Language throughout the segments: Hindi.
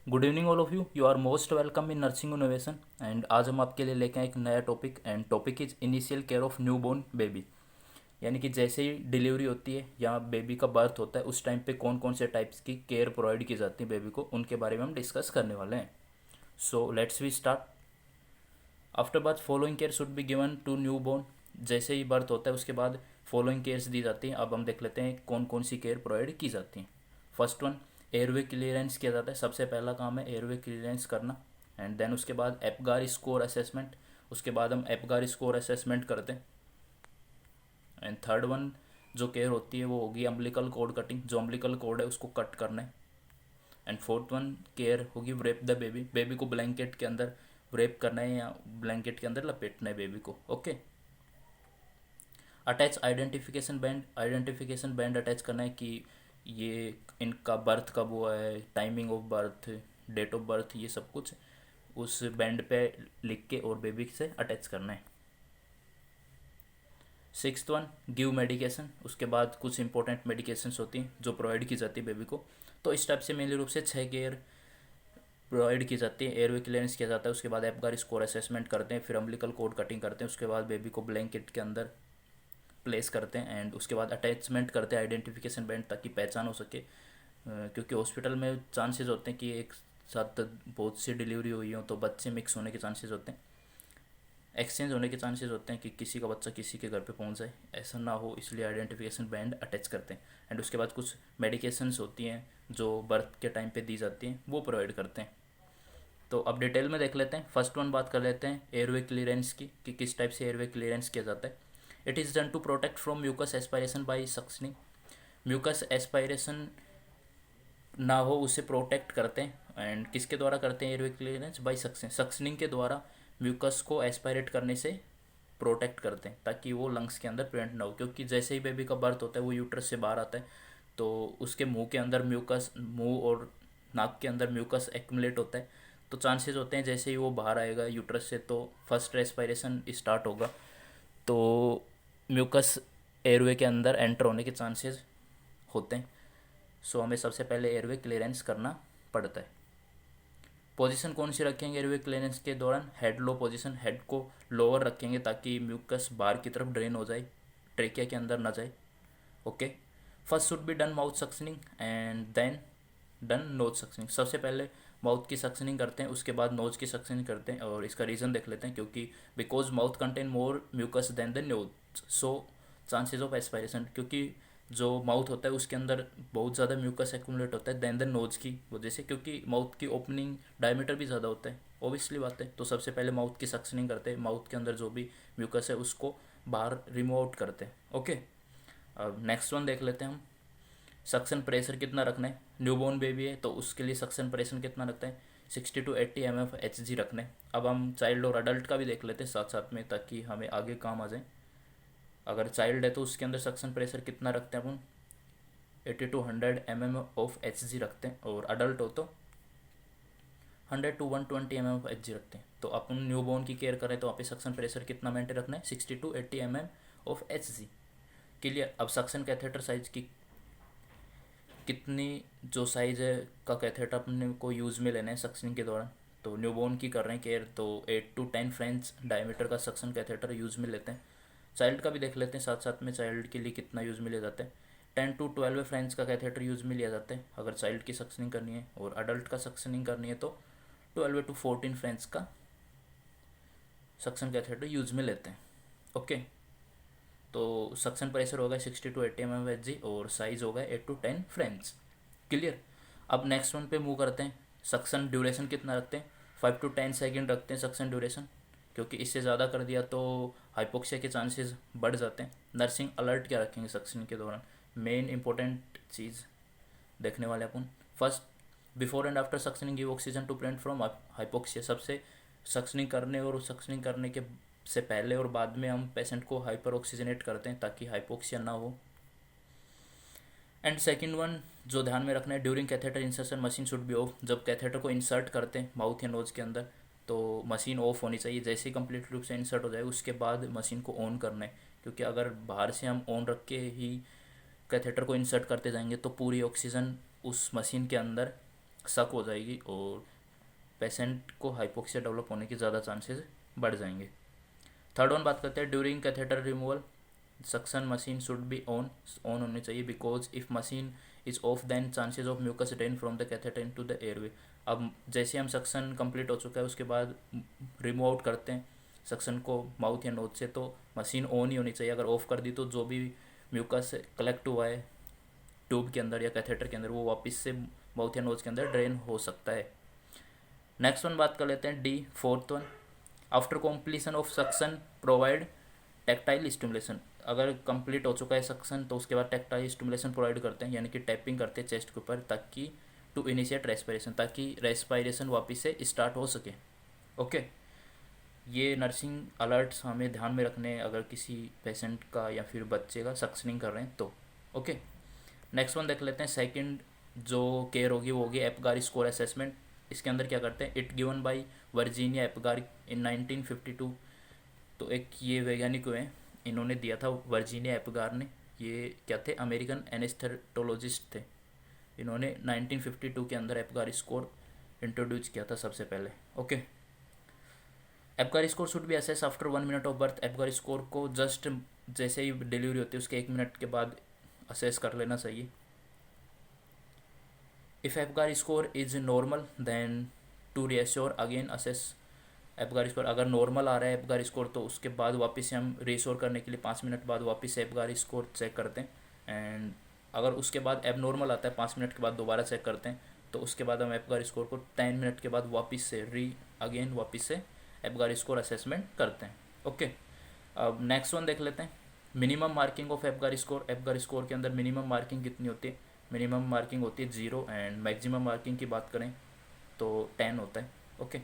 Good evening all of you are most welcome in nursing innovation. And आज हम आपके लिए लेके आए एक नया topic and topic is initial care of newborn baby. यानी कि जैसे ही डिलीवरी होती है या बेबी का बर्थ होता है उस टाइम पे कौन कौन से टाइप्स की केयर प्रोवाइड की जाती है बेबी को, उनके बारे में हम डिस्कस करने वाले हैं। So let's we start. After birth following care should be given to newborn. जैसे ही बर्थ होता है उसके बाद फॉलोइंग केयर्स दी जाती हैं। अब हम देख लेते हैं कौन कौन सी केयर प्रोवाइड की जाती हैं। फर्स्ट वन, एयरवे क्लियरेंस किया जाता है। सबसे पहला काम है एयरवे क्लियरेंस करना। एंड देन उसके बाद एपगार स्कोर असेसमेंट। उसके बाद हम एपगार स्कोर असेसमेंट करते हैं। एंड थर्ड वन जो केयर होती है वो होगी अम्बिलिकल कॉर्ड कटिंग। जो अम्बिलिकल कॉर्ड है उसको कट करना है। एंड फोर्थ वन केयर होगी व्रेप द बेबी। बेबी को ब्लैंकेट के अंदर व्रेप करना है या ब्लैंकेट के अंदर लपेटना है बेबी को। Okay. Attach identification band. Identification band attach करना है कि ये इनका बर्थ कब हुआ है, timing of birth, date of birth, ये सब कुछ उस बैंड पे लिख के और बेबी से अटैच करना है। Sixth one, give medication. उसके बाद कुछ इंपॉर्टेंट मेडिकेशंस होती हैं जो प्रोवाइड की जाती है बेबी को। तो इस टाइप से मेनली रूप से 6 केयर प्रोवाइड की जाती है। एयरवे क्लियरेंस किया जाता है, उसके बाद एपगार स्कोर असेसमेंट करते हैं, फिर अम्बिलिकल कॉर्ड कटिंग करते हैं, उसके बाद बेबी को ब्लैंकेट के अंदर प्लेस करते हैं एंड उसके बाद अटैचमेंट करते हैं आइडेंटिफिकेशन बैंड, ताकि पहचान हो सके। क्योंकि हॉस्पिटल में चांसेस होते हैं कि एक साथ बहुत सी डिलीवरी हुई हो तो बच्चे मिक्स होने के चांसेस होते हैं, एक्सचेंज होने के चांसेस होते हैं कि किसी का बच्चा किसी के घर पे पहुंच जाए, ऐसा ना हो, इसलिए आइडेंटिफिकेशन बैंड अटैच करते हैं। एंड उसके बाद कुछ मेडिकेशंस होती हैं जो बर्थ के टाइम पे दी जाती हैं, वो प्रोवाइड करते हैं। तो अब डिटेल में देख लेते हैं। फर्स्ट वन बात कर लेते हैं एयरवे क्लियरेंस की कि किस टाइप से एयरवे क्लियरेंस किया जाता है। It is done to protect from mucus aspiration by suctioning. Mucus aspiration ना हो उसे प्रोटेक्ट करते हैं। एंड किसके द्वारा करते हैं airway clearance? By suctioning. Suctioning के द्वारा म्यूकस को एस्पायरेट करने से प्रोटेक्ट करते हैं ताकि वो लंग्स के अंदर प्रिवेंट ना हो। क्योंकि जैसे ही बेबी का बर्थ होता है वो यूट्रस से बाहर आता है तो उसके मुंह के अंदर म्यूकस, मुंह और नाक के अंदर म्यूकस एक्यूमुलेट होता है। तो चांसेस होते हैं जैसे ही वो बाहर आएगा यूट्रस से तो फर्स्ट रेस्पायरेशन स्टार्ट होगा तो म्यूकस एयरवे के अंदर एंटर होने के चांसेस होते हैं। सो हमें सबसे पहले एयरवे क्लियरेंस करना पड़ता है। पोजीशन कौन सी रखेंगे एयरवे क्लियरेंस के दौरान? हेड लो पोजीशन। हेड को लोअर रखेंगे ताकि म्यूकस बाहर की तरफ ड्रेन हो जाए, ट्रेकिया के अंदर ना जाए। Okay. First should be done mouth suctioning and then done nose suctioning. सबसे पहले माउथ की सक्शनिंग करते हैं, उसके बाद नोज की सक्शनिंग करते हैं। और इसका रीज़न देख लेते हैं। क्योंकि because mouth contain more mucus than the nose, so chances of aspiration. क्योंकि जो माउथ होता है उसके अंदर बहुत ज़्यादा म्यूकस एक्यूमुलेट होता है देन द नोज की वजह से, क्योंकि माउथ की ओपनिंग डायमीटर भी ज़्यादा होता है, ओबियसली बात है। तो सबसे पहले माउथ की सक्शनिंग करते हैं, माउथ के अंदर जो भी म्यूकस है उसको बाहर रिमूव आउट करते हैं। ओके। अब नेक्स्ट वन देख लेते हैं हम। सक्शन प्रेशर कितना रखना है? न्यूबॉर्न बेबी है तो उसके लिए सक्शन प्रेशर कितना रखता है? 60 to 80 mf/Hg रखने। अब हम चाइल्ड और अडल्ट का भी देख लेते हैं साथ साथ में ताकि हमें आगे काम आ जाए। अगर चाइल्ड है तो उसके अंदर सक्शन प्रेशर कितना रखते हैं अपन? 80 to 100 mm/Hg रखते हैं। और अडल्ट हो तो 100 to 120 mm/Hg रखते हैं। तो अपन न्यूबॉर्न की केयर करें तो वहाँ पे सक्शन प्रेशर कितना मेंटेन रखना है? 60 to 80 mm/Hg। क्लियर। अब सक्शन कैथेटर साइज की कितनी जो साइज़ है का कैथेटर अपने को यूज़ में लेना है सक्शनिंग के दौरान। तो न्यूबॉर्न की कर रहे हैं केयर तो 8 to 10 फ्रेंच डायमीटर का सक्शन कैथेटर यूज़ में लेते हैं। चाइल्ड का भी देख लेते हैं साथ साथ में, चाइल्ड के लिए कितना यूज़ में लिया जाता है। 10 to 12 फ्रेंच का कैथेटर यूज़ में लिया जाता है अगर चाइल्ड की सक्शनिंग करनी है। और अडल्ट का सक्शनिंग करनी है तो 12 to 14 फ्रेंच का सक्शन कैथेटर यूज़ में लेते हैं। ओके। तो सक्शन प्रेशर होगा 60 to 80 mm/Hg और साइज़ होगा 8 to 10 फ्रेंच। क्लियर। अब नेक्स्ट वन पे मूव करते हैं। सक्शन ड्यूरेशन कितना रखते हैं? 5 to 10 सेकेंड रखते हैं सक्शन ड्यूरेशन, क्योंकि इससे ज़्यादा कर दिया तो हाइपोक्सिया के चांसेस बढ़ जाते हैं। नर्सिंग अलर्ट क्या रखेंगे सक्शन के दौरान? मेन इंपॉर्टेंट चीज़ देखने वाले अपन। First, before and after suctioning give oxygen to prevent from hypoxia. सबसे सक्शनिंग करने और सक्शनिंग करने के से पहले और बाद में हम पेशेंट को हाइपर ऑक्सीजनेट करते हैं ताकि हाइपोक्सिया ना हो। एंड सेकंड वन जो ध्यान में रखना है, during catheter insertion machine should B of. जब कैथेटर को इंसर्ट करते हैं माउथ या नोज के अंदर तो मशीन ऑफ होनी चाहिए। जैसे ही कंप्लीट रूप से इंसर्ट हो जाए उसके बाद मशीन को ऑन करना है, क्योंकि अगर बाहर से हम ऑन रख के ही कैथेटर को इंसर्ट करते जाएंगे तो पूरी ऑक्सीजन उस मशीन के अंदर शक हो जाएगी और पेशेंट को हाइपोक्सिया डेवलप होने के ज़्यादा चांसेस बढ़ जाएंगे। थर्ड वन बात करते हैं during catheter removal suction machine should be on होनी चाहिए, because if machine is off then chances of mucus drain from the catheter into the airway. अब जैसे हम सक्शन कंप्लीट हो चुका है उसके बाद रिमूव आउट करते हैं सक्शन को माउथ या नोज से, तो मशीन ऑन ही होनी चाहिए। अगर ऑफ कर दी तो जो भी म्यूकस कलेक्ट हुआ है ट्यूब के अंदर या कैथेटर के अंदर वो वापस से माउथ या नोज के अंदर ड्रेन हो सकता है। नेक्स्ट वन बात कर लेते हैं D fourth one, after completion of suction provide tactile stimulation. अगर कंप्लीट हो चुका है सक्शन तो उसके बाद टैक्टाइल स्टिमुलेशन प्रोवाइड करते हैं, यानी कि टैपिंग करते हैं चेस्ट के ऊपर ताकि टू इनिशिएट रेस्पिरेशन, ताकि रेस्पिरेशन वापस से स्टार्ट हो सके। ओके, ये नर्सिंग अलर्ट्स हमें ध्यान में रखने अगर किसी पेशेंट का या फिर बच्चे का सक्शनिंग कर रहे हैं तो। ओके, नेक्स्ट वन देख लेते हैं। सेकंड जो केयर होगी वो होगी एपगार स्कोर असेसमेंट। इसके अंदर क्या करते हैं, it given by Virginia Apgar in 1952। तो एक ये वैज्ञानिक हुए इन्होंने दिया था, वर्जीनिया एपगार ने। ये क्या थे, अमेरिकन एनेस्थेटोलॉजिस्ट थे। इन्होंने 1952 के अंदर एपगार स्कोर इंट्रोड्यूस किया था सबसे पहले। Okay, Apgar score should be assess after 1 minute of birth. Apgar score को जस्ट जैसे ही डिलीवरी होती है उसके 1 मिनट के बाद असेस कर लेना चाहिए। If Apgar score is normal then to reassure again assess Apgar score. अगर नॉर्मल आ रहा है एपगार स्कोर तो उसके बाद वापस से हम रीअश्योर करने के लिए 5 मिनट बाद वापस से एपगार स्कोर चेक करते हैं। एंड अगर उसके बाद एब नॉर्मल आता है 5 मिनट के बाद दोबारा चेक करते हैं, तो उसके बाद हम एपगार स्कोर को 10 मिनट के बाद वापस से वापस से एपगार स्कोर असेसमेंट करते हैं। ओके, अब नेक्स्ट वन देख लेते हैं, minimum marking of Apgar score. Apgar score के अंदर मिनिमम मार्किंग कितनी होती है, मिनिमम मार्किंग होती है 0 एंड मैक्सिमम मार्किंग की बात करें तो 10 होता है। ओके,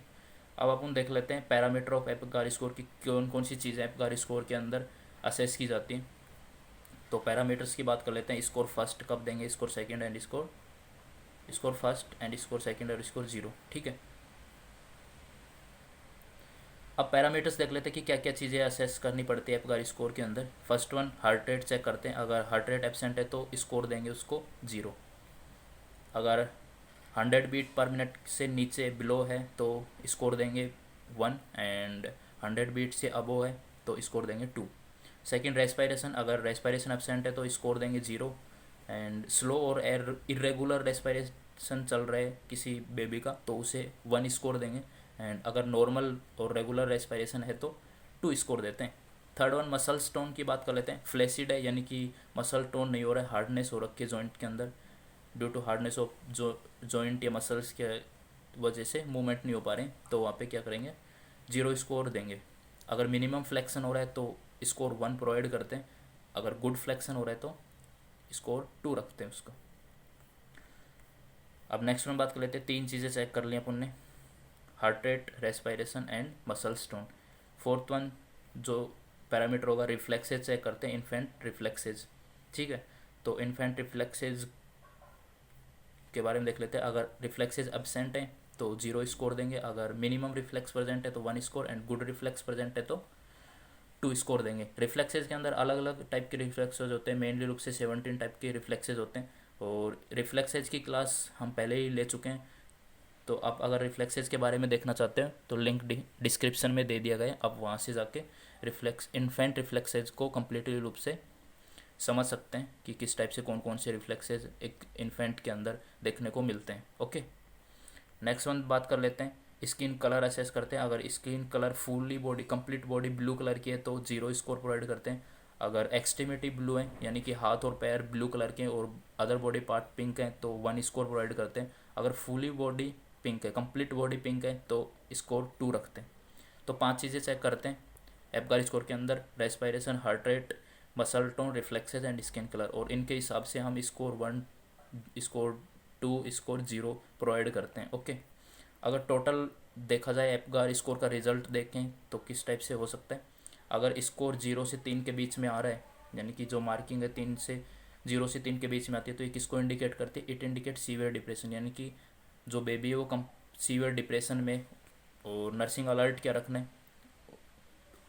अब अपन देख लेते हैं पैरामीटर ऑफ एपगार स्कोर की कौन कौन सी चीज़ें एपगार स्कोर के अंदर असेस की जाती हैं। तो पैरामीटर्स की बात कर लेते हैं। स्कोर फर्स्ट कब देंगे, score second and score first and score second और स्कोर 0। ठीक है, अब पैरामीटर्स देख लेते हैं कि क्या क्या चीज़ें असेस करनी पड़ती है एपगार स्कोर के अंदर। First one heart rate check करते हैं। अगर हार्ट रेट एब्सेंट है तो स्कोर देंगे उसको 0। अगर 100 बीट पर मिनट से नीचे बिलो है तो स्कोर देंगे 1 एंड 100 बीट से अबो है तो स्कोर देंगे 2। सेकंड रेस्पिरेशन, अगर रेस्पिरेशन एब्सेंट है तो स्कोर देंगे 0 एंड स्लो और इरेगुलर रेस्पिरेशन चल रहा है किसी बेबी का तो उसे 1 स्कोर देंगे एंड अगर नॉर्मल और रेगुलर रेस्पिरेशन है तो 2 स्कोर देते हैं। थर्ड वन मसल टोन की बात कर लेते हैं। फ्लैसिड है यानी कि मसल टोन नहीं हो रहा है, हार्डनेस हो रखी है जॉइंट के अंदर, due to hardness of joint या मसल्स के वजह से मूवमेंट नहीं हो पा रहे हैं, तो वहाँ पे क्या करेंगे 0 स्कोर देंगे। अगर मिनिमम फ्लेक्शन हो रहा है तो स्कोर 1 प्रोवाइड करते हैं। अगर गुड फ्लेक्शन हो रहा है तो स्कोर 2 रखते हैं उसको। अब नेक्स्ट में बात कर लेते हैं, 3 चीज़ें चेक कर ली अपन ने, heart rate, respiration and muscle tone. Fourth one जो पैरामीटर होगा रिफ्लेक्सेज चेक करते हैं, इन्फेंट रिफ्लेक्सेज। ठीक है, तो इन्फेंट रिफ्लेक्सेज के बारे में देख लेते हैं। अगर रिफ्लेक्सेज एब्सेंट है तो 0 स्कोर देंगे। अगर मिनिमम रिफ्लेक्स प्रेजेंट है तो 1 score and good reflex present है तो 2 स्कोर देंगे। रिफ्लेक्सेज के अंदर अलग अलग टाइप के रिफ्लेक्सेज होते हैं, मेनली रूप से 17 टाइप के रिफ्लेक्सेज होते हैं और रिफ्लेक्सेज की क्लास हम पहले ही ले चुके हैं। तो आप अगर रिफ्लेक्सेज के बारे में देखना चाहते हैं तो लिंक डिस्क्रिप्शन में दे दिया गया है, आप वहाँ से जाके इन्फेंट रिफ्लेक्सेज को कम्प्लीटली रूप से समझ सकते हैं कि किस टाइप से कौन कौन से रिफ्लेक्सेज एक इन्फेंट के अंदर देखने को मिलते हैं। ओके, नेक्स्ट वन बात कर लेते हैं, स्किन कलर असेस करते हैं। अगर skin colour fully body complete body blue colour की है तो 0 स्कोर प्रोवाइड करते हैं। अगर एक्सट्रीमिटी ब्लू है यानी कि हाथ और पैर ब्लू कलर के और अदर बॉडी पार्ट पिंक है तो 1 स्कोर प्रोवाइड करते हैं। अगर फुली बॉडी पिंक है, कंप्लीट बॉडी पिंक है तो स्कोर 2 रखते हैं। तो 5 चीज़ें चेक करते हैं एपगार स्कोर के अंदर, respiration, heart rate, muscle tone, reflexes and skin colour, और इनके हिसाब से हम स्कोर 1, स्कोर 2, स्कोर 0 प्रोवाइड करते हैं। ओके, अगर टोटल देखा जाए एपगार स्कोर का रिजल्ट देखें तो किस टाइप से हो सकता है। अगर स्कोर 0 से 3 के बीच में आ रहा है यानी कि जो मार्किंग है 0 से 3 के बीच में आती है तो ये किसको इंडिकेट करती है, इट इंडिकेट सीवियर डिप्रेशन, यानी कि जो बेबी है वो कम सीवियर डिप्रेशन में। और नर्सिंग अलर्ट क्या रखना है,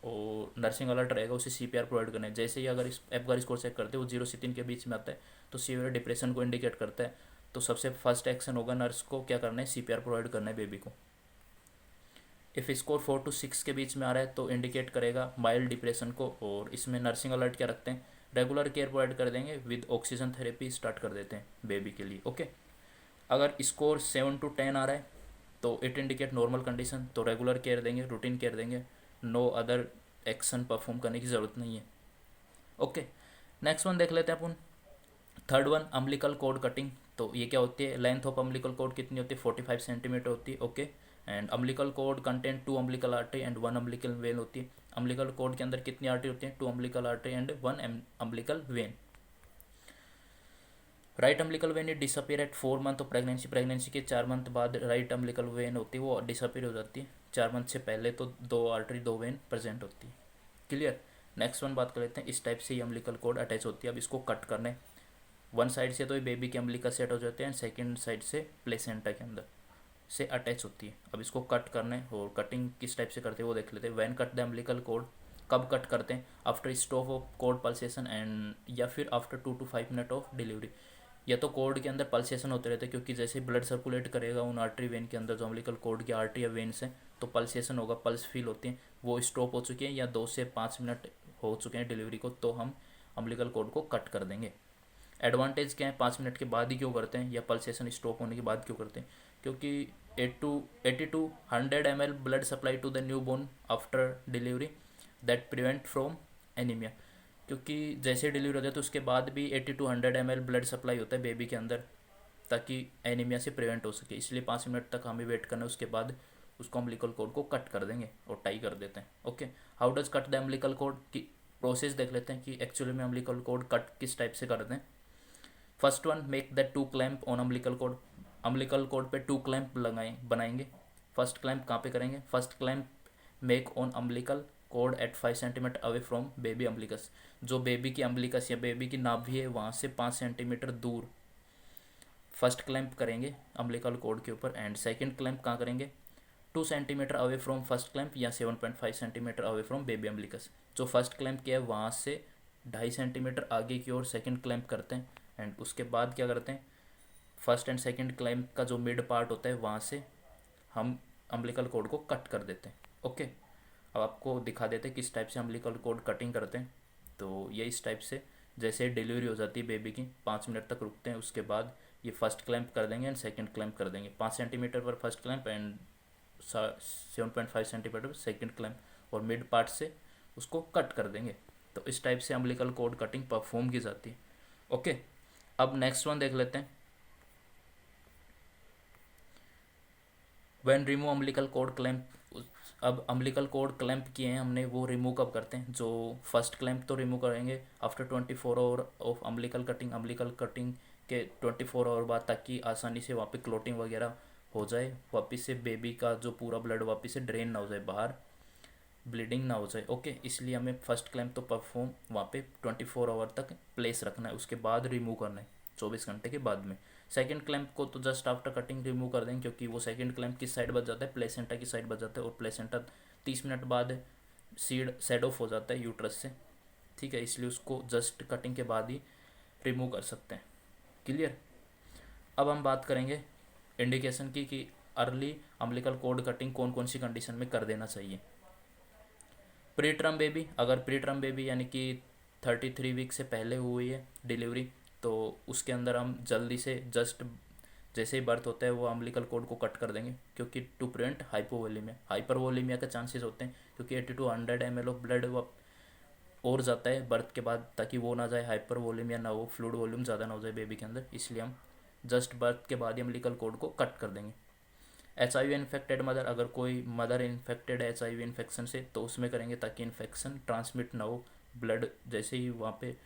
और नर्सिंग अलर्ट रहेगा उसे CPR प्रोवाइड करना है। जैसे ही अगर इस एपगार स्कोर चेक करते हैं वो 0 से 3 के बीच में आता है तो सीवियर डिप्रेशन को इंडिकेट करता है। तो सबसे फर्स्ट एक्शन होगा नर्स को क्या करना है, CPR प्रोवाइड करना है बेबी को। इफ़ स्कोर 4 to 6 के बीच में आ रहा है तो इंडिकेट करेगा माइल्ड डिप्रेशन को, और इसमें नर्सिंग अलर्ट क्या रखते हैं, रेगुलर केयर प्रोवाइड कर देंगे विद ऑक्सीजन थेरेपी स्टार्ट कर देते हैं बेबी के लिए। ओके, अगर स्कोर 7 to 10 आ रहा है तो इट इंडिकेट नॉर्मल कंडीशन, तो रेगुलर केयर देंगे, रूटीन केयर देंगे, नो अदर एक्शन परफॉर्म करने की ज़रूरत नहीं है। ओके, नेक्स्ट वन देख लेते हैं अपन, third one umbilical cord cutting. तो ये क्या होती है, लेंथ ऑफ अम्बिलिकल कॉर्ड कितनी होती है, 45 सेंटीमीटर होती है। Okay, and umbilical cord content 2 umbilical artery and 1 umbilical vein होती है। अम्बिलिकल कॉर्ड के अंदर कितनी आर्टरी होती है, 2 umbilical artery and 1 umbilical vein. Right umbilical vein it disappear at 4 month of pregnancy, pregnancy के 4 मंथ बाद राइट अम्बिलिकल वेन होती है वो डिसअपियर हो जाती है। 4 मंथ से पहले तो 2 आर्टरी 2 वेन प्रेजेंट होती है। क्लियर। नेक्स्ट वन बात कर लेते हैं, इस टाइप से ये अम्बिलिकल कॉर्ड अटैच होती है। अब इसको कट करने, वन साइड से तो ये बेबी के अम्बिलिकल सेट हो जाते हैं, सेकंड साइड से प्लेसेंटा के अंदर से अटैच होती है। अब इसको कट करने, और कटिंग किस टाइप से करते हैं वो देख लेते हैं। When cut the umbilical cord, कब कट करते हैं, after stop of cord pulsation and, या फिर after 2 to 5 minute of delivery. या तो कॉर्ड के अंदर पल्सेशन होते रहते हैं, क्योंकि जैसे ब्लड सर्कुलेट करेगा उन आर्टरी वेन के अंदर जो अम्बिलिकल कॉर्ड की आर्टरी या वेन से, तो पल्सेशन होगा, पल्स फील होती है, वो स्टॉप हो चुकी है या 2 से 5 मिनट हो चुके हैं डिलीवरी को, तो हम अम्बिलिकल कॉर्ड को कट कर देंगे। एडवांटेज क्या है, 5 मिनट के बाद ही क्यों करते हैं या पल्सेशन स्टॉप होने के बाद क्यों करते हैं, क्योंकि 80 to 100 ml blood supply to the newborn after delivery that prevent from anaemia. क्योंकि जैसे डिलीवरी होता है तो उसके बाद भी 80 to 100 ml ब्लड सप्लाई होता है बेबी के अंदर, ताकि एनीमिया से प्रिवेंट हो सके। इसलिए 5 मिनट तक हमें वेट करना है, उसके बाद उसको अम्बिलिकल कॉर्ड को कट कर देंगे और टाई कर देते हैं। Okay, how does cut the umbilical cord की प्रोसेस देख लेते हैं कि एक्चुअली में अम्बिलिकल कॉर्ड कट किस टाइप से करते हैं। First one, make the 2 clamp on umbilical cord. Umbilical cord पे 2 क्लैंप बनाएंगे। फर्स्ट क्लैंप कहाँ पे करेंगे, first clamp make on umbilical cord at 5 centimetre away from baby umbilicus. जो बेबी की अम्बिलिकस या बेबी की नाभि है वहाँ से 5 सेंटीमीटर दूर फर्स्ट क्लैंप करेंगे अम्बिलिकल कॉर्ड के ऊपर। एंड सेकंड क्लैंप कहाँ करेंगे, 2 centimetre away from first clamp या 7.5 centimetre away from baby umbilicus. जो फर्स्ट क्लैंप किया है वहाँ से 2.5 सेंटीमीटर आगे की ओर सेकंड क्लैंप करते हैं। एंड उसके बाद क्या करते हैं, फर्स्ट एंड सेकंड क्लैंप का जो मिड पार्ट होता है वहाँ से हम अम्बिलिकल कॉर्ड को कट कर देते हैं। ओके, अब आपको दिखा देते हैं किस टाइप से अम्बिलिकल कॉर्ड कटिंग करते हैं। तो ये इस टाइप से, जैसे डिलीवरी हो जाती है बेबी की, 5 मिनट तक रुकते हैं, उसके बाद ये फर्स्ट क्लैंप कर देंगे एंड सेकंड क्लैंप कर देंगे। 5 सेंटीमीटर पर फर्स्ट क्लैंप एंड 7.5 सेंटीमीटर पर सेकंड क्लैंप, और मिड पार्ट से उसको कट कर देंगे। तो इस टाइप से अम्बिलिकल कॉर्ड कटिंग परफॉर्म की जाती है। ओके, अब नेक्स्ट वन देख लेते हैं, when remove umbilical cord clamp. अब अम्बिलिकल कॉर्ड क्लैंप किए हैं हमने, वो रिमूव कब करते हैं, जो फर्स्ट क्लैंप तो रिमूव करेंगे after 24 hour of umbilical cutting, umbilical cutting के 24 आवर बाद, ताकि आसानी से वहाँ पे क्लोटिंग वगैरह हो जाए, वापस से बेबी का जो पूरा ब्लड वापस से ड्रेन ना हो जाए बाहर, ब्लीडिंग ना हो जाए। ओके, इसलिए हमें फर्स्ट क्लैंप तो परफॉर्म वहाँ पे 24 आवर तक प्लेस रखना है, उसके बाद रिमूव करना है 24 घंटे के बाद में। सेकंड क्लैंप को तो जस्ट आफ्टर कटिंग रिमूव कर देंगे, क्योंकि वो सेकंड क्लैंप किस साइड बच जाता है, प्लेसेंटा की साइड बच जाता है, और प्लेसेंटा 30 मिनट बाद सीड सेड ऑफ हो जाता है यूट्रस से। ठीक है, इसलिए उसको जस्ट कटिंग के बाद ही रिमूव कर सकते हैं। क्लियर। अब हम बात करेंगे इंडिकेशन की कि अर्ली अम्बिलिकल कॉर्ड कटिंग कौन कौन सी कंडीशन में कर देना चाहिए। प्री टर्म बेबी, अगर प्री टर्म बेबी यानी कि 33 वीक से पहले हुई है डिलीवरी, तो उसके अंदर हम जल्दी से जस्ट जैसे ही बर्थ होता है वो अम्बिलिकल कॉर्ड को कट कर देंगे, क्योंकि टू प्रिवेंट हाइपोवोलीमिया, हाइपरवोलीमिया का चांसेस होते हैं, क्योंकि 80 to 100 ml ऑफ ब्लड और जाता है बर्थ के बाद, ताकि वो ना जाए, हाइपरवोलीमिया ना हो, फ्लूइड वॉल्यूम ज़्यादा ना हो जाए बेबी के अंदर। इसलिए हम जस्ट बर्थ के बाद ही अम्बिलिकल कॉर्ड को कट कर देंगे। HIV इन्फेक्टेड मदर, अगर कोई मदर इन्फेक्टेड है HIV इन्फेक्शन से, तो उसमें करेंगे ताकि इन्फेक्शन ट्रांसमिट ना हो। ब्लड जैसे ही वहाँ पे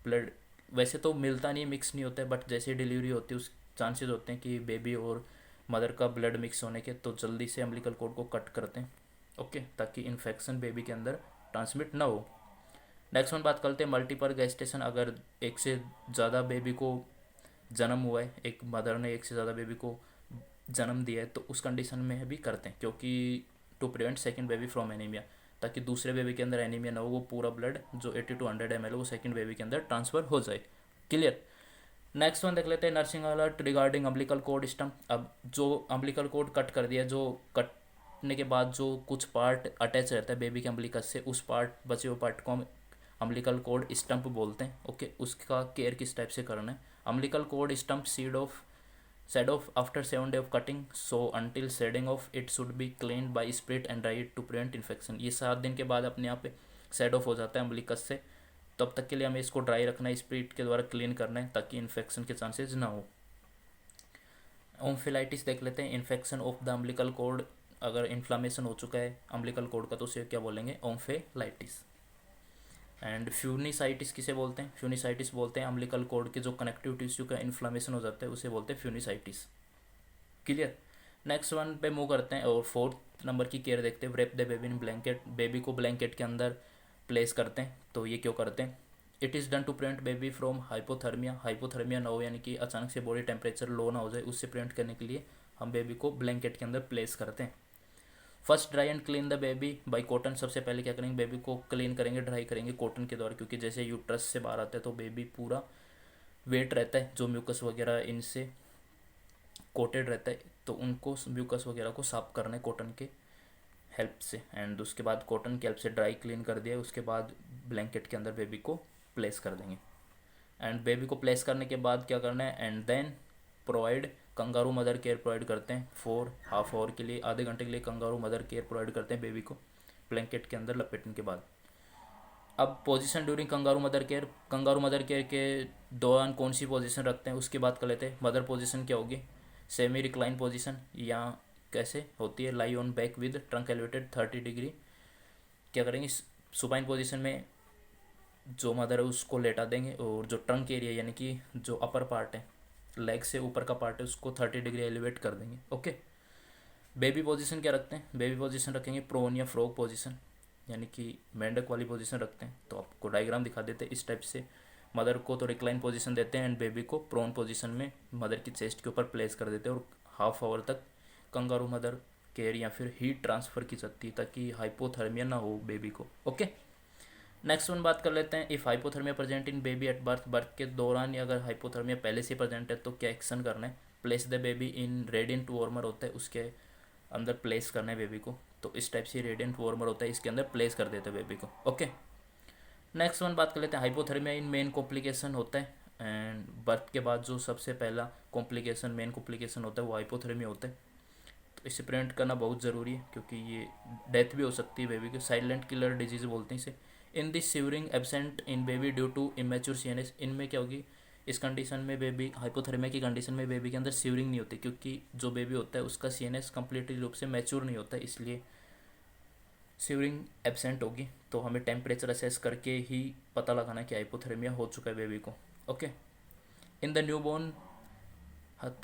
ब्लड वैसे तो मिलता नहीं, मिक्स नहीं होता है, बट जैसे ही डिलीवरी होती है उस चांसेस होते हैं कि बेबी और मदर का ब्लड मिक्स होने के, तो जल्दी से अम्बिलिकल कॉर्ड को कट करते हैं। ओके, ताकि इन्फेक्शन बेबी के अंदर ट्रांसमिट ना हो। नेक्स्ट वन बात करते हैं मल्टीपल गेस्टेशन, अगर एक से ज़्यादा बेबी को जन्म हुआ है, एक मदर ने एक से ज़्यादा बेबी को जन्म दिया है, तो उस कंडीशन में भी करते हैं, क्योंकि to prevent second baby from anaemia, ताकि दूसरे बेबी के अंदर एनीमिया ना हो, वो पूरा ब्लड जो 80 to 100 ml वो सेकंड बेबी के अंदर ट्रांसफ़र हो जाए। क्लियर। नेक्स्ट वन देख लेते हैं, nursing alert regarding umbilical cord stump. अब जो अम्बिलिकल कोड कट कर दिया, जो कटने के बाद जो कुछ पार्ट अटैच रहता है बेबी के अम्बिलिकस से, उस पार्ट बचे हुए पार्ट को हम अम्बिलिकल कोड स्टम्प बोलते हैं। ओके, उसका केयर किस टाइप से करना है। Umbilical cord stump shed off after 7 days of cutting, so until shedding of it should be clean by spirit and dry to prevent infection. ये 7 दिन के बाद अपने आप सेड ऑफ हो जाता है अम्बिलिकस से, तब तक के लिए हमें इसको ड्राई रखना है, स्प्रिट के द्वारा क्लीन करना है ताकि इन्फेक्शन के चांसेस ना हो। ओम्फिलाइटिस देख लेते हैं, infection of the umbilical cord. अगर इन्फ्लामेशन हो चुका है अम्बिलिकल कोड का तो उसे क्या बोलेंगे, ओम्फेलाइटिस। एंड फ्यूनिसाइटिस किसे बोलते हैं, फ्यूनिसाइटिस बोलते हैं अम्बिलिकल कोड के जो कनेक्टिव टिश्यू का इन्फ्लामेशन हो जाता है उसे बोलते हैं फ्यूनिसाइटिस। क्लियर। नेक्स्ट वन पे मूव करते हैं और 4th नंबर की केयर देखते हैं, wrap the baby in blanket. Baby को ब्लैंकेट के अंदर प्लेस करते हैं, तो ये क्यों करते हैं। It is done to prevent baby from hypothermia. Hypothermia ना हो, यानी कि अचानक से बॉडी टेम्परेचर लो ना हो जाए, उससे प्रिवेंट करने के लिए हम बेबी को ब्लैंकेट के अंदर प्लेस करते हैं। First dry and clean the baby by cotton. सबसे पहले क्या करेंगे, बेबी को क्लीन करेंगे, ड्राई करेंगे कॉटन के द्वारा, क्योंकि जैसे यूट्रस से बाहर आता है तो बेबी पूरा वेट रहता है, जो म्यूकस वगैरह इनसे कोटेड रहता है, तो उनको म्यूकस वगैरह को साफ करना है कॉटन के हेल्प से। एंड उसके बाद कॉटन की हेल्प से ड्राई क्लीन कर दिया, उसके बाद ब्लैंकेट के अंदर बेबी को प्लेस कर देंगे। एंड बेबी को प्लेस करने के बाद क्या करना है, and then provide kangaroo mother care provide करते हैं फॉर हाफ आवर के लिए, आधे घंटे के लिए कंगारू मदर केयर प्रोवाइड करते हैं बेबी को ब्लैंकेट के अंदर लपेटने के बाद। अब position during kangaroo mother care, kangaroo mother care के दौरान कौन सी पोजीशन रखते हैं उसकी बात कर लेते हैं। मदर पोजीशन क्या होगी, सेमी रिक्लाइन पोजीशन, या कैसे होती है, lie on back with trunk elevated 30 degree. क्या करेंगे, सुपाइन पोजीशन में जो मदर है उसको लेटा देंगे, और जो ट्रंक एरिया यानी कि जो अपर पार्ट है, लेग से ऊपर का पार्ट है, उसको 30 डिग्री एलिवेट कर देंगे। ओके। बेबी पोजीशन क्या रखते हैं, बेबी पोजीशन रखेंगे प्रोन या फ्रॉग पोजीशन, यानी कि मेंढक वाली पोजीशन रखते हैं। तो आपको डायग्राम दिखा देते हैं इस टाइप से, मदर को तो रिक्लाइन पोजीशन देते हैं एंड बेबी को प्रोन पोजीशन में मदर की चेस्ट के ऊपर प्लेस कर देते हैं, और हाफ आवर तक कंगारू मदर केयर या फिर हीट ट्रांसफ़र की जाती है ताकि हाइपोथर्मिया ना हो बेबी को। ओके। नेक्स्ट वन बात कर लेते हैं, if hypothermia present in baby at birth. Birth के दौरान या अगर हाइपोथर्मिया पहले से प्रेजेंट है तो क्या एक्शन करना है, place the baby in radiant warmer होता है, उसके अंदर प्लेस करना है बेबी को। तो इस टाइप से रेडिएंट वार्मर होता है, इसके अंदर प्लेस कर देते हैं बेबी को। ओके। नेक्स्ट वन बात कर लेते हैं, हाइपोथर्मिया इन मेन कॉम्प्लिकेशन होता है, एंड बर्थ के बाद जो सबसे पहला कॉम्प्लिकेशन मेन कॉम्प्लिकेशन होता है वो हाइपोथर्मिया होता है। तो इसे प्रिवेंट करना बहुत ज़रूरी है, क्योंकि ये डेथ भी हो सकती है बेबी की, साइलेंट किलर डिजीज़ बोलते हैं इसे। In this shivering absent in baby due to immature CNS. इनमें क्या होगी, इस कंडीशन में बेबी, हाइपोथर्मिया की कंडीशन में बेबी के अंदर सीवरिंग नहीं होती, क्योंकि जो बेबी होता है उसका सीएनएस कंप्लीटली रूप से मैच्योर नहीं होता, इसलिए सीवरिंग एबसेंट होगी। तो हमें टेम्परेचर असेस करके ही पता लगाना है कि हाइपोथर्मिया हो चुका है बेबी को। Okay. In the newborn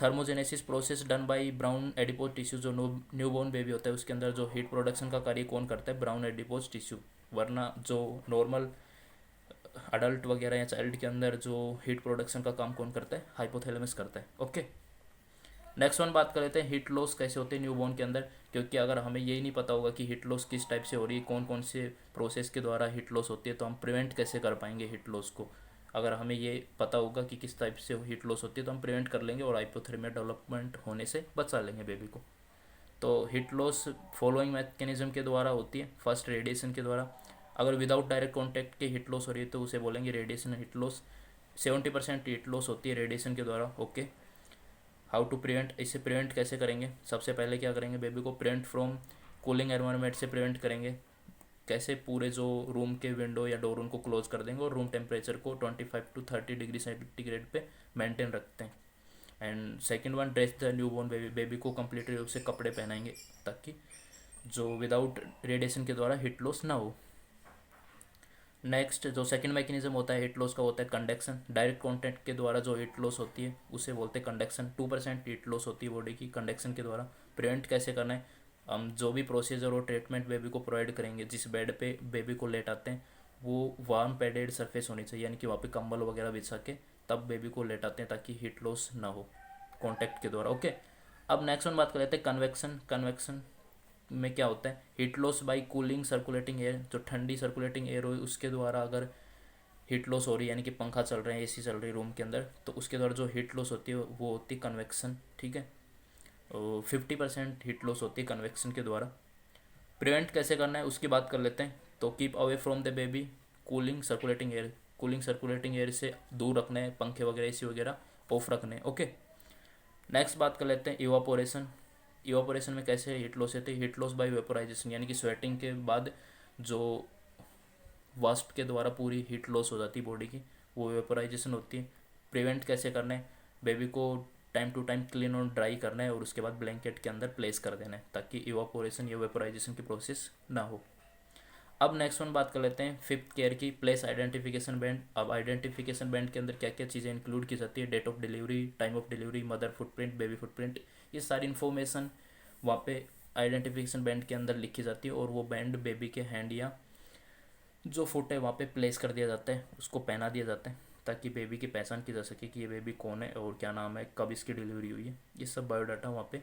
thermogenesis process done by brown adipose tissue. जो न्यूबॉर्न बेबी होता है उसके अंदर जो हीट प्रोडक्शन का कार्य कौन करता है, ब्राउन एडिपोज टिश्यू। वरना जो नॉर्मल अडल्ट वगैरह या चाइल्ड के अंदर जो हीट प्रोडक्शन का काम कौन करता है, हाइपोथैलेमस करता है। ओके। नेक्स्ट वन बात कर लेते हैं, हीट लॉस कैसे होते हैं न्यूबॉर्न के अंदर। क्योंकि अगर हमें यही नहीं पता होगा कि हीट लॉस किस टाइप से हो रही है, कौन कौन से प्रोसेस के द्वारा हीट लॉस होती है, तो हम प्रिवेंट कैसे कर पाएंगे हीट लॉस को। अगर हमें ये पता होगा कि किस टाइप से हीट लॉस होती है तो हम प्रिवेंट कर लेंगे और हाइपोथर्मिया डेवलपमेंट होने से बचा लेंगे बेबी को। तो हीट लॉस फॉलोइंग मैकेनिज्म के द्वारा होती है। फर्स्ट, रेडिएशन के द्वारा। अगर विदाउट डायरेक्ट कॉन्टैक्ट के हीट लॉस हो रही है तो उसे बोलेंगे radiation heat loss. 70% heat loss होती है रेडिएशन के द्वारा। ओके। हाउ टू प्रिवेंट, इसे प्रिवेंट कैसे करेंगे, सबसे पहले क्या करेंगे, बेबी को प्रिवेंट फ्रॉम कूलिंग एनवायरनमेंट से प्रिवेंट करेंगे। कैसे, पूरे जो रूम के विंडो या डोर उनको क्लोज कर देंगे और रूम टेम्परेचर को 25 to 30 डिग्री सेंटीग्रेड पे मेंटेन रखते हैं। And second one, dress the newborn baby. Baby को कम्प्लीटली रूप से कपड़े पहनाएंगे ताकि जो विदाउट रेडिएशन के द्वारा हीट लॉस ना हो। नेक्स्ट, जो सेकंड मैकेनिज्म होता है हीट लॉस का, होता है कंडक्शन। डायरेक्ट कॉन्टैक्ट के द्वारा जो हीट लॉस होती है उसे बोलते हैं कंडक्शन। 2% हीट लॉस होती है बॉडी की कंडक्शन के द्वारा। प्रिवेंट कैसे करना है, हम जो भी प्रोसीजर और ट्रीटमेंट बेबी को प्रोवाइड करेंगे, जिस बेड पे बेबी को लेटाते हैं वो वार्म पैडेड सरफेस होनी चाहिए, यानी कि वहाँ पे कंबल वगैरह बिछा के तब बेबी को लेटाते हैं ताकि हीट लॉस ना हो कॉन्टैक्ट के द्वारा। ओके। अब नेक्स्ट वन बात कर लेते हैं कन्वेक्शन। कन्वेक्शन में क्या होता है, heat loss by cooling circulating air. जो ठंडी सर्कुलेटिंग एयर हो उसके द्वारा अगर हीट लॉस हो रही है, यानी कि पंखा चल रहा है, एसी चल रही है रूम के अंदर, तो उसके द्वारा जो हीट लॉस होती है वो होती है कन्वेक्शन, ठीक है। 50% हीट लॉस होती है कन्वेक्शन के द्वारा। प्रिवेंट कैसे करना है उसकी बात कर लेते हैं। तो keep away from the baby, cooling circulating air, cooling circulating air से दूर रखना है, पंखे वगैरह एसी वगैरह ऑफ रखने हैं, ओके। नेक्स्ट बात कर लेते हैं इवापोरेशन। इवापोरेशन में कैसे हीट लॉस होती है? हीट लॉस बाय वेपोराइजेशन, यानी कि स्वेटिंग के बाद जो वास्ट के द्वारा पूरी हीट लॉस हो जाती है बॉडी की, वो वेपोराइजेशन होती है। प्रिवेंट कैसे करना है? बेबी को टाइम टू टाइम क्लीन और ड्राई करना है और उसके बाद ब्लैंकेट के अंदर प्लेस कर देना है ताकि इवापोरेशन या वेपोराइजेशन की प्रोसेस ना हो। अब नेक्स्ट वन बात कर लेते हैं फिफ्थ केयर की, प्लेस आइडेंटिफिकेशन बैंड। अब आइडेंटिफिकेशन बैंड के अंदर क्या क्या चीज़ें इंक्लूड की जाती है? Date of delivery, time of delivery, mother footprint, baby footprint, ये सारी इन्फॉर्मेशन वहाँ पे आइडेंटिफिकेशन बैंड के अंदर लिखी जाती है और वो बैंड बेबी के हैंड या जो फुट है वहाँ पे प्लेस कर दिया जाता है, उसको पहना दिया जाता है ताकि बेबी की पहचान की जा सके कि ये बेबी कौन है और क्या नाम है, कब इसकी डिलीवरी हुई है, ये सब बायोडाटा वहाँ पे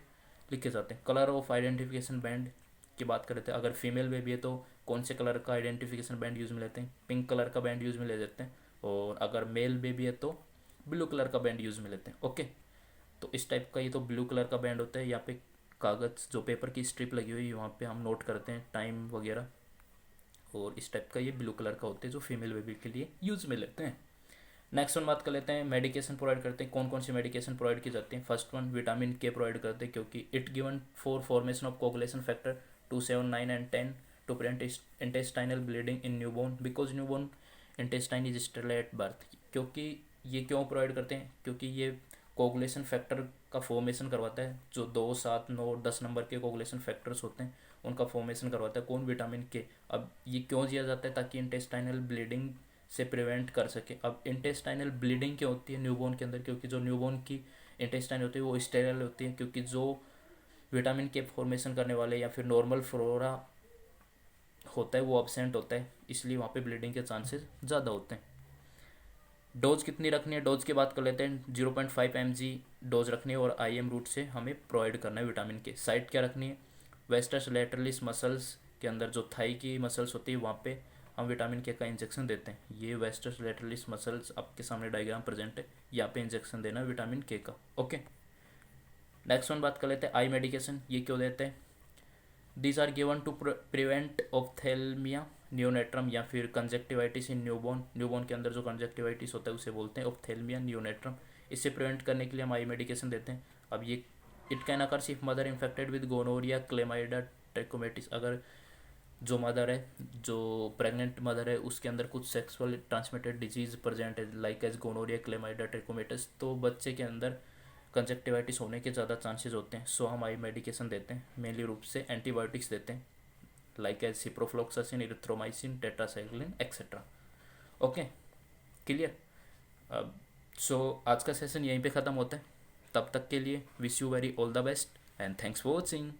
लिखे जाते हैं। कलर ऑफ आइडेंटिफिकेशन बैंड की बात करते हैं, अगर फीमेल बेबी है तो कौन से कलर का आइडेंटिफिकेशन बैंड यूज़ में लेते हैं? पिंक कलर का बैंड यूज़ में ले लेते हैं। और अगर मेल बेबी है तो ब्लू कलर का बैंड यूज़ में लेते हैं, ओके। तो इस टाइप का ये तो ब्लू कलर का बैंड होता है। यहाँ पे कागज़ जो पेपर की स्ट्रिप लगी हुई है वहाँ पे हम नोट करते हैं टाइम वगैरह, और इस टाइप का ये ब्लू कलर का होते हैं जो फीमेल बेबी के लिए यूज़ में लेते हैं। नेक्स्ट वन बात कर लेते हैं मेडिकेशन प्रोवाइड करते हैं, कौन कौन सी मेडिकेशन प्रोवाइड की जाती है। First one vitamin K provide करते हैं क्योंकि it given for formation of coagulation factor 2, 7, 9 and 10 to prevent intestinal bleeding in newborn because newborn intestine is sterile at birth. क्योंकि ये क्यों प्रोवाइड करते हैं? क्योंकि ये कोगुलेशन फैक्टर का फॉर्मेशन करवाता है, जो 2, 7, 9, 10 नंबर के कोगुलेशन फैक्टर्स होते हैं उनका फॉर्मेशन करवाता है। कौन? विटामिन के। अब ये क्यों दिया जाता है? ताकि इंटेस्टाइनल ब्लीडिंग से प्रिवेंट कर सके। अब इंटेस्टाइनल ब्लीडिंग क्यों होती है न्यूबॉर्न के अंदर? क्योंकि जो न्यूबॉर्न की इंटेस्टाइन होती है वो स्टेरल होती है, क्योंकि जो विटामिन के फॉर्मेशन करने वाले या फिर नॉर्मल फ्लोरा होता है वो अब्सेंट होता है, इसलिए वहाँ पे ब्लीडिंग के चांसेस ज़्यादा होते हैं। डोज कितनी रखनी है? डोज की बात कर लेते हैं। 0.5 mg डोज रखनी है और IM रूट से हमें प्रोवाइड करना है विटामिन के। साइट क्या रखनी है? वेस्टर्स लैटरलिस मसल्स के अंदर जो थाई की मसल्स होती है वहाँ पे हम विटामिन के का इंजेक्शन देते हैं। ये वेस्टर्स लैटरलिस मसल्स आपके सामने डायग्राम प्रेजेंट है, यहाँ पे इंजेक्शन देना है विटामिन के का, ओके। नेक्स्ट वन बात कर लेते हैं आई मेडिकेशन। ये क्यों देते हैं? These are given to prevent ophthalmia neonatorum या फिर कंजक्टिवाइटिस इन न्यूबॉर्न। न्यूबॉर्न के अंदर जो कंजक्टिवाइटिस होता है उसे बोलते हैं ऑप्थेल्मिया नियोनेट्रम। इससे प्रिवेंट करने के लिए हम आई मेडिकेशन देते हैं। अब ये it can occurs if mother infected with gonorrhoea chlamydia trachomatis. अगर जो मदर है, जो प्रेग्नेंट मदर है, उसके अंदर कुछ सेक्सुअल ट्रांसमिटेड डिजीज़ प्रेजेंट है लाइक एज गोनोरिया क्लेमाइडा ट्रैकोमेटिस, तो बच्चे के अंदर कंजक्टिवाइटिस होने के ज़्यादा चांसेस होते हैं। सो हम आई मेडिकेशन देते हैं, मेनली रूप से एंटीबायोटिक्स देते हैं like as ciprofloxacin, erythromycin, tetracycline etcetera, okay, clear. अब सो आज का सेशन यहीं पे ख़त्म होता है। तब तक के लिए wish you very all the best and thanks for watching.